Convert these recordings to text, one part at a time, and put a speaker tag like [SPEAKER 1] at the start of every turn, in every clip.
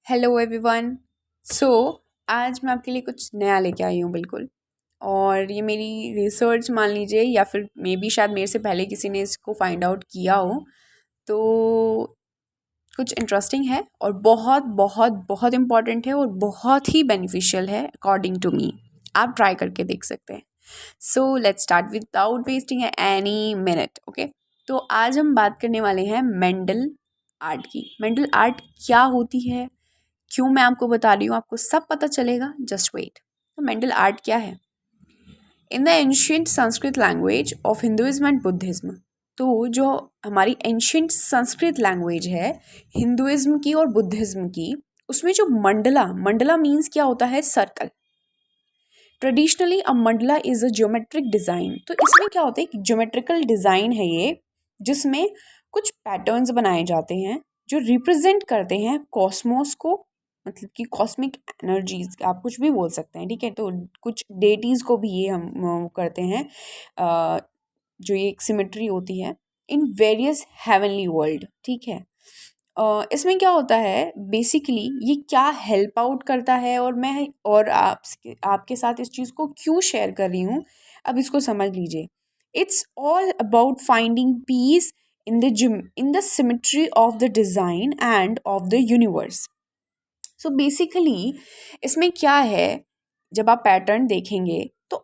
[SPEAKER 1] Hello everyone. सो आज मैं आपके लिए कुछ नया लेके आई हूँ बिल्कुल। और ये मेरी रिसर्च मान लीजिए, या फिर मे बी शायद मेरे से पहले किसी ने इसको फाइंड आउट किया हो। तो कुछ इंटरेस्टिंग है और बहुत बहुत बहुत इम्पॉर्टेंट है और बहुत ही बेनिफिशियल है अकॉर्डिंग टू मी। आप ट्राई करके देख सकते हैं। So let's start without wasting any minute. Okay, तो आज हम बात करने वाले हैं मेंडल आर्ट की। मेंडल आर्ट क्या होती है, क्यों मैं आपको बता रही हूँ, आपको सब पता चलेगा। Just wait. तो मेंडल आर्ट क्या है? In the ancient Sanskrit language of Hinduism and Buddhism. तो जो हमारी एंशियंट संस्कृत लैंग्वेज है हिंदुइज्म की और बुद्धिज्म की, उसमें जो मंडला, मंडला मीन्स क्या होता है? Circle. Traditionally a Mandla is a geometric design. तो इसमें क्या होता है? एक ज्योमेट्रिकल डिज़ाइन है ये, जिसमें कुछ पैटर्न्स बनाए जाते हैं जो रिप्रेजेंट करते हैं कॉस्मोस को, मतलब कि कॉस्मिक एनर्जीज, आप कुछ भी बोल सकते हैं, ठीक है। तो कुछ डेटीज़ को भी ये हम करते हैं, जो ये एक सिमेट्री होती है इन वेरियस हेवनली वर्ल्ड, ठीक है। इसमें क्या होता है बेसिकली, ये क्या हेल्प आउट करता है, और मैं और आपके साथ इस चीज़ को क्यों शेयर कर रही हूँ, अब इसको समझ लीजिए। It's all about finding peace in the symmetry of the design and of the universe. So basically इसमें क्या है, जब आप पैटर्न देखेंगे तो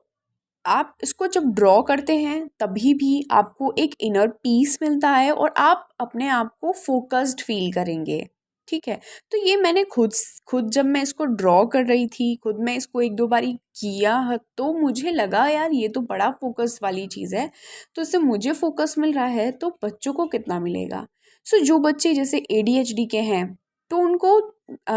[SPEAKER 1] आप इसको जब ड्रॉ करते हैं तभी भी आपको एक इनर पीस मिलता है और आप अपने आप को फोकस्ड फील करेंगे, ठीक है। तो ये मैंने खुद खुद जब मैं इसको ड्रॉ कर रही थी, खुद मैं इसको एक दो बारी किया तो मुझे लगा यार ये तो बड़ा फोकस वाली चीज़ है। तो इससे मुझे फोकस मिल रहा है तो बच्चों को कितना मिलेगा। सो जो बच्चे जैसे ADHD के हैं तो उनको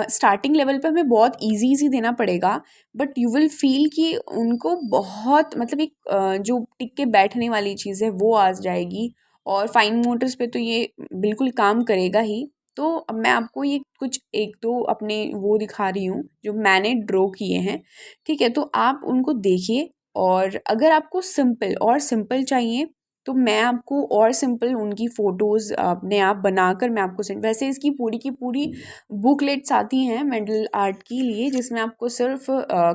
[SPEAKER 1] स्टार्टिंग लेवल पे हमें बहुत इजी इजी देना पड़ेगा, बट यू विल फील कि उनको बहुत, मतलब एक जो टिक के बैठने वाली चीज़ है वो आ जाएगी। और फाइन मोटर्स पे तो ये बिल्कुल काम करेगा ही। तो अब मैं आपको ये कुछ एक दो अपने वो दिखा रही हूँ जो मैंने ड्रॉ किए हैं, ठीक है। तो आप उनको देखिए, और अगर आपको सिंपल और सिंपल चाहिए तो मैं आपको और सिंपल उनकी फ़ोटोज़ अपने आप बनाकर मैं आपको सेंड, वैसे इसकी पूरी की पूरी बुकलेट्स आती हैं मेंडल आर्ट के लिए, जिसमें आपको सिर्फ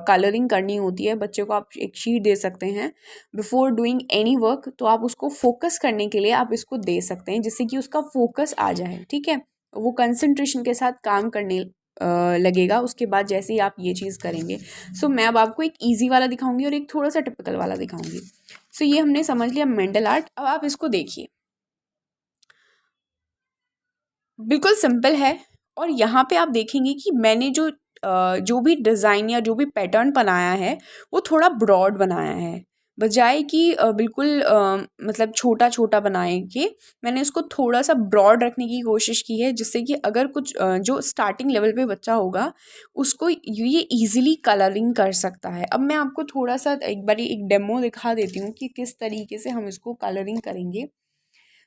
[SPEAKER 1] कलरिंग करनी होती है। बच्चे को आप एक शीट दे सकते हैं बिफोर डूइंग एनी वर्क, तो आप उसको फोकस करने के लिए आप इसको दे सकते हैं जिससे कि उसका फोकस आ जाए, ठीक है। वो कंसंट्रेशन के साथ काम करने लगेगा उसके बाद जैसे ही आप ये चीज़ करेंगे। सो मैं अब आपको एक ईजी वाला दिखाऊंगी और एक थोड़ा सा टिपिकल वाला दिखाऊंगी। सो ये हमने समझ लिया मेंडल आर्ट। अब आप इसको देखिए, बिल्कुल सिंपल है। और यहाँ पे आप देखेंगे कि मैंने जो भी डिज़ाइन या जो भी पैटर्न बनाया है वो थोड़ा ब्रॉड बनाया है, बजाय कि बिल्कुल मतलब छोटा छोटा बनाए के मैंने उसको थोड़ा सा ब्रॉड रखने की कोशिश की है, जिससे कि अगर कुछ जो स्टार्टिंग लेवल पे बच्चा होगा उसको ये इजीली कलरिंग कर सकता है। अब मैं आपको थोड़ा सा एक बारी एक डेमो दिखा देती हूँ कि किस तरीके से हम इसको कलरिंग करेंगे।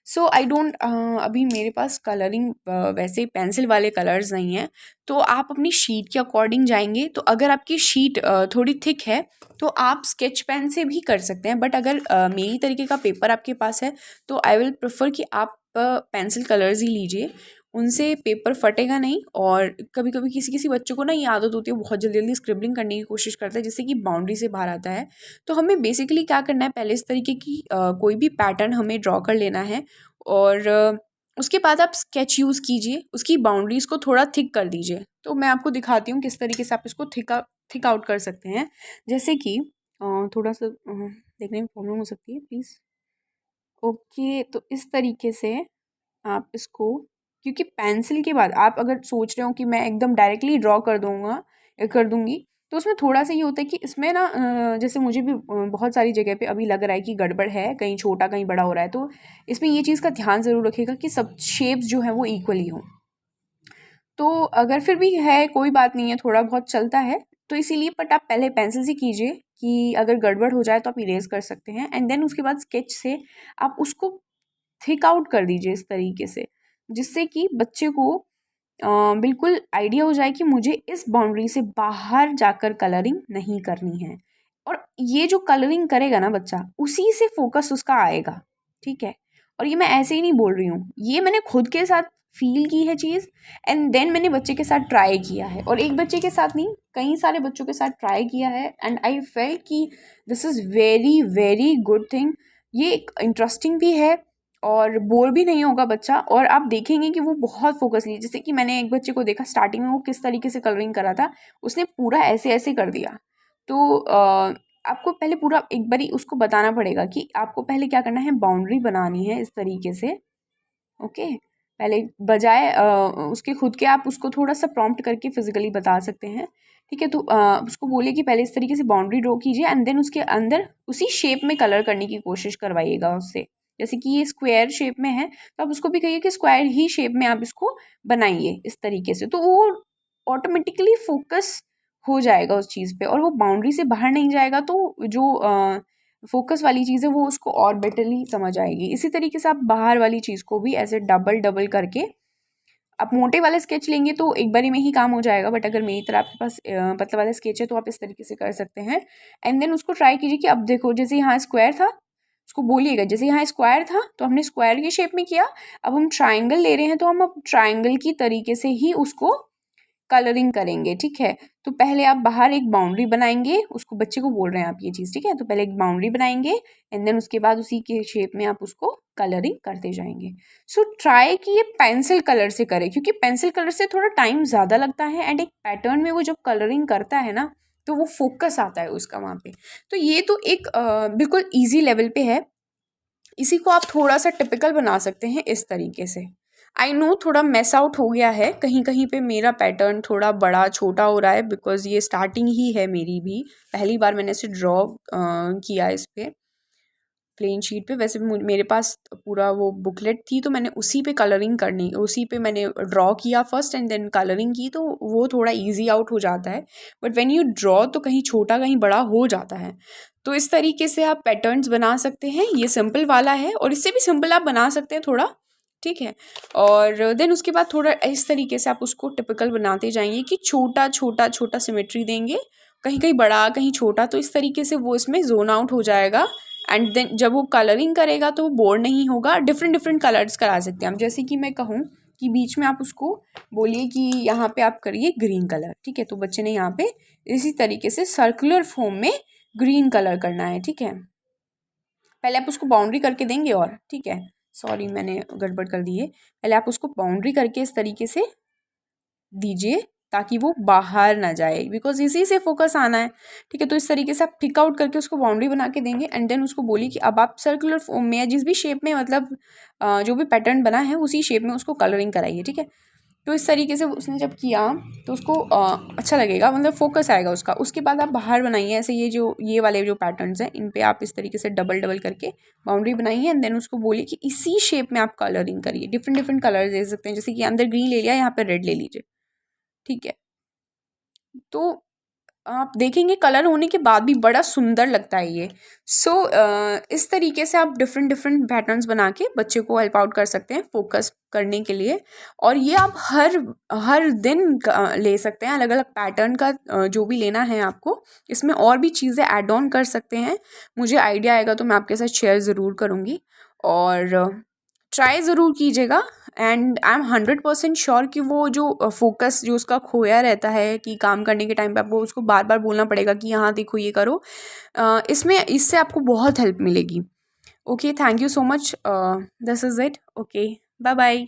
[SPEAKER 1] सो आई डोंट, अभी मेरे पास कलरिंग वैसे पेंसिल वाले कलर्स नहीं हैं। तो आप अपनी शीट के अकॉर्डिंग जाएंगे, तो अगर आपकी शीट थोड़ी थिक है तो आप स्केच पेन से भी कर सकते हैं, बट अगर मेरी तरीके का पेपर आपके पास है तो आई विल प्रेफर कि आप पेंसिल कलर्स ही लीजिए। उनसे पेपर फटेगा नहीं। और कभी कभी किसी किसी बच्चों को ना ये आदत होती है, बहुत जल्दी जल्दी स्क्रिबलिंग करने की कोशिश करता है जिससे कि बाउंड्री से बाहर आता है। तो हमें बेसिकली क्या करना है, पहले इस तरीके की कोई भी पैटर्न हमें ड्रॉ कर लेना है। और उसके बाद आप स्केच यूज़ कीजिए, उसकी बाउंड्रीज़ को थोड़ा थिक कर दीजिए। तो मैं आपको दिखाती हूँ किस तरीके से आप इसको थिक आउट कर सकते हैं। जैसे कि थोड़ा सा देखने में प्रॉब्लम हो सकती है, प्लीज़। ओके, तो इस तरीके से आप इसको, क्योंकि पेंसिल के बाद आप अगर सोच रहे हो कि मैं एकदम डायरेक्टली ड्रॉ कर दूंगा या कर दूंगी, तो उसमें थोड़ा सा ये होता है कि इसमें ना जैसे मुझे भी बहुत सारी जगह पे अभी लग रहा है कि गड़बड़ है, कहीं छोटा कहीं बड़ा हो रहा है। तो इसमें ये चीज़ का ध्यान ज़रूर रखिएगा कि सब शेप्स जो हैं वो इक्वली हों। तो अगर फिर भी है कोई बात नहीं है, थोड़ा बहुत चलता है, तो इसीलिए बट आप पहले पेंसिल से कीजिए कि अगर गड़बड़ हो जाए तो आप इरेज कर सकते हैं, एंड देन उसके बाद स्केच से आप उसको थिक आउट कर दीजिए इस तरीके से, जिससे कि बच्चे को बिल्कुल आइडिया हो जाए कि मुझे इस बाउंड्री से बाहर जाकर कलरिंग नहीं करनी है। और ये जो कलरिंग करेगा ना बच्चा, उसी से फोकस उसका आएगा, ठीक है। और ये मैं ऐसे ही नहीं बोल रही हूँ, ये मैंने खुद के साथ फील की है चीज़, एंड देन मैंने बच्चे के साथ ट्राई किया है, और एक बच्चे के साथ नहीं, कई सारे बच्चों के साथ ट्राई किया है, एंड आई फेल्ट कि this is very very good thing. ये एक इंटरेस्टिंग भी है और बोर भी नहीं होगा बच्चा, और आप देखेंगे कि वो बहुत फोकसली, जैसे कि मैंने एक बच्चे को देखा स्टार्टिंग में वो किस तरीके से कलरिंग करा था, उसने पूरा ऐसे ऐसे कर दिया। तो आपको पहले पूरा एक बारी उसको बताना पड़ेगा कि आपको पहले क्या करना है, बाउंड्री बनानी है इस तरीके से। ओके, पहले बजाय उसके खुद के आप उसको थोड़ा सा प्रॉम्प्ट करके फिजिकली बता सकते हैं, ठीक है। तो उसको बोलिए कि पहले इस तरीके से बाउंड्री ड्रॉ कीजिए, एंड देन उसके अंदर उसी शेप में कलर करने की कोशिश करवाइएगा उससे। जैसे कि ये स्क्वायर शेप में है, तो आप उसको भी कहिए कि स्क्वायर ही शेप में आप इसको बनाइए इस तरीके से, तो वो ऑटोमेटिकली फोकस हो जाएगा उस चीज़ पे, और वो बाउंड्री से बाहर नहीं जाएगा, तो जो फोकस वाली चीज़ है वो उसको और बेटरली समझ आएगी। इसी तरीके से आप बाहर वाली चीज़ को भी ऐसे डबल डबल करके, आप मोटे वाले स्केच लेंगे तो एक बारी में ही काम हो जाएगा, बट अगर मेरी तरह आपके पास पतला वाला स्केच है तो आप इस तरीके से कर सकते हैं। एंड देन उसको ट्राई कीजिए कि अब देखो, जैसे यहाँ स्क्वायर था, उसको बोलिएगा जैसे यहाँ स्क्वायर था तो हमने स्क्वायर की शेप में किया, अब हम ट्राइंगल ले रहे हैं तो हम अब ट्राइंगल की तरीके से ही उसको कलरिंग करेंगे, ठीक है। तो पहले आप बाहर एक बाउंड्री बनाएंगे, उसको बच्चे को बोल रहे हैं आप ये चीज़, ठीक है। तो पहले एक बाउंड्री बनाएंगे, एंड देन उसके बाद उसी के शेप में आप उसको कलरिंग करते जाएंगे। सो ट्राई कि ये पेंसिल कलर से करें, क्योंकि पेंसिल कलर से थोड़ा टाइम ज़्यादा लगता है, एंड एक पैटर्न में वो जब कलरिंग करता है ना, तो वो फोकस आता है उसका वहाँ पे। तो ये तो एक बिल्कुल ईजी लेवल पे है। इसी को आप थोड़ा सा टिपिकल बना सकते हैं इस तरीके से। आई नो थोड़ा मिस आउट हो गया है, कहीं कहीं पे मेरा पैटर्न थोड़ा बड़ा छोटा हो रहा है, बिकॉज ये स्टार्टिंग ही है मेरी भी, पहली बार मैंने इसे ड्रॉ किया इस पे प्लेन शीट पे। वैसे भी मेरे पास पूरा वो बुकलेट थी, तो मैंने उसी पे कलरिंग करनी, उसी पे मैंने ड्रॉ किया फर्स्ट, एंड देन कलरिंग की, तो वो थोड़ा इजी आउट हो जाता है। बट व्हेन यू ड्रॉ तो कहीं छोटा कहीं बड़ा हो जाता है। तो इस तरीके से आप पैटर्न्स बना सकते हैं, ये सिंपल वाला है, और इससे भी सिंपल आप बना सकते हैं थोड़ा, ठीक है। और देन उसके बाद थोड़ा इस तरीके से आप उसको टिपिकल बनाते जाएंगे कि छोटा छोटा छोटा सिमेट्री देंगे, कहीं कहीं बड़ा कहीं छोटा, तो इस तरीके से वो इसमें जोन आउट हो जाएगा। एंड देन जब वो कलरिंग करेगा तो वो बोर नहीं होगा। डिफरेंट डिफरेंट कलर्स करा सकते हैं हम, जैसे कि मैं कहूँ कि बीच में आप उसको बोलिए कि यहाँ पे आप करिए ग्रीन कलर, ठीक है। तो बच्चे ने यहाँ पे इसी तरीके से सर्कुलर फॉर्म में ग्रीन कलर करना है, ठीक है। पहले आप उसको बाउंड्री करके देंगे, और ठीक है, सॉरी मैंने गड़बड़ कर दी है, पहले आप उसको बाउंड्री करके इस तरीके से दीजिए ताकि वो बाहर ना जाए, बिकॉज इसी से फोकस आना है, ठीक है। तो इस तरीके से आप पिक आउट करके उसको बाउंड्री बना के देंगे, एंड देन उसको बोलिए कि अब आप सर्कुलर फॉर्म में या जिस भी शेप में, मतलब जो भी पैटर्न बना है उसी शेप में उसको कलरिंग कराइए, ठीक है। तो इस तरीके से उसने जब किया तो उसको अच्छा लगेगा, मतलब फोकस आएगा उसका। उसके बाद आप बाहर बनाइए ऐसे, ये वाले जो पैटर्न्स हैं इन पे आप इस तरीके से डबल डबल करके बाउंड्री बनाइए, एंड देन उसको बोलिए कि इसी शेप में आप कलरिंग करिए। डिफरेंट डिफरेंट कलर दे सकते हैं, जैसे कि अंदर ग्रीन ले लिया, यहाँ पे रेड ले लीजिए, ठीक है। तो आप देखेंगे कलर होने के बाद भी बड़ा सुंदर लगता है ये। सो इस तरीके से आप डिफरेंट डिफरेंट पैटर्न्स बना के बच्चे को हेल्प आउट कर सकते हैं फोकस करने के लिए। और ये आप हर हर दिन ले सकते हैं, अलग अलग पैटर्न का जो भी लेना है आपको, इसमें और भी चीज़ें ऐड ऑन कर सकते हैं। मुझे आइडिया आएगा तो मैं आपके साथ शेयर ज़रूर करूँगी, और ट्राई ज़रूर कीजिएगा। एंड आई एम 100% श्योर कि वो जो फोकस जो उसका खोया रहता है कि काम करने के टाइम पे आपको उसको बार बार बोलना पड़ेगा कि यहाँ देखो ये करो, इसमें इससे आपको बहुत हेल्प मिलेगी। Okay, thank you so much, this is it. Okay, bye bye.